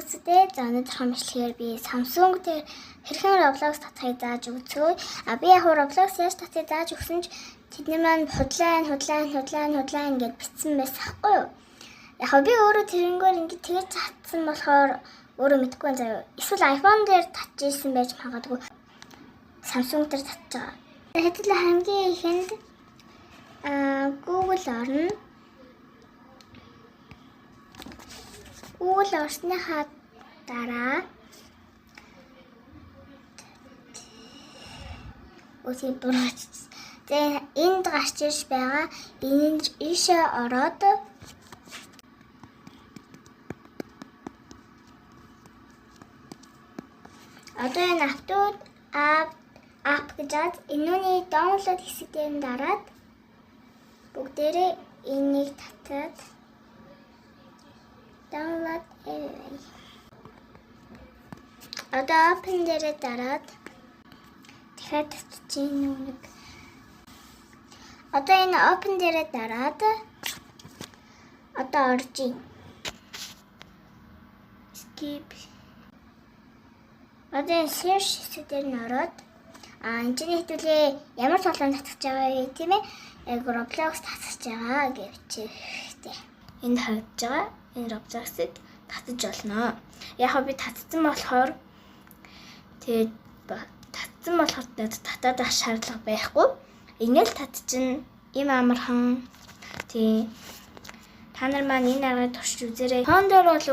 хүсдэг. За өнөөдөр хамжлагаар би Samsung дээр хэрхэн Roblox татахыг зааж өгцгөө. Би яг Roblox яаж татахыг зааж өгсөн ч тэдний маань худлаа ингээд бичсэн байсан байхгүй юу? Яг би өөрөө тэрнгээр ингээд тэгж татсан болохоор өөрөө мэдэхгүй байна заяа. Эсвэл iPhone дээр татчихсан байж магадгүй. Samsung дээр татж байгаа. Хэдүүлээ хамгийн ихэнд Google орно. Google орсныхаа дараа үгүй дураач. Тэгээ энд гарч ирж байгаа. Энд ийшээ ороод одоо энэ app гэж энүүний download хэсгээр дараад бүгдээрээ энийг татаад download anyway. Одоо open дээрээ дараад дахиад татчихын нэг. Одоо энэ open дээрээ дараад одоо оржин. Skip. Одоо search хэсгээр нь ороод энэ чинь хэвлээ ямар тоглоом татчих байгаа юм тийм ээ? Яг Roblox татчих байгаа гэвчээ. Энд харагдаж байгаа. Энэ Roblox-ыг татаж болно. Яг би татсан болохоор тэгээд татаад ах шаардлага байхгүй. Ингээл татчихна. Им амархан. Тий. Та нар маань энэ аргыг туршиж үзээрэй. Хон дээр бол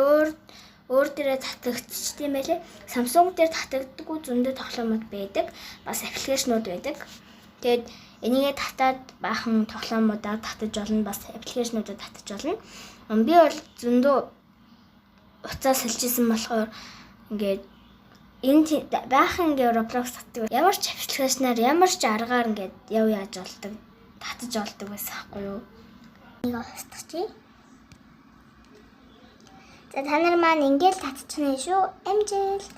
өөр дээрээ татагдчих тийм байлээ. Samsung дээр татагддаггүй зөндөө тоглоомод байдаг. Бас аппликейшнуд байдаг. Тэгээд энийгээ татаад баахан тоглоомудаар татаж болно. Бас аппликейшнуудад татаж болно. Би бол зөндөө уцаа сэлжсэн болохоор ингээд энэ баахан ингээд Roblox татдаг. Ямар ч аппликейшнаар ямар ч аргаар ингээд яаж болдог, татаж болдог байсан байхгүй юу? Энийг устгачих. За та нар маань ингээл татчихна шүү. Амжилт.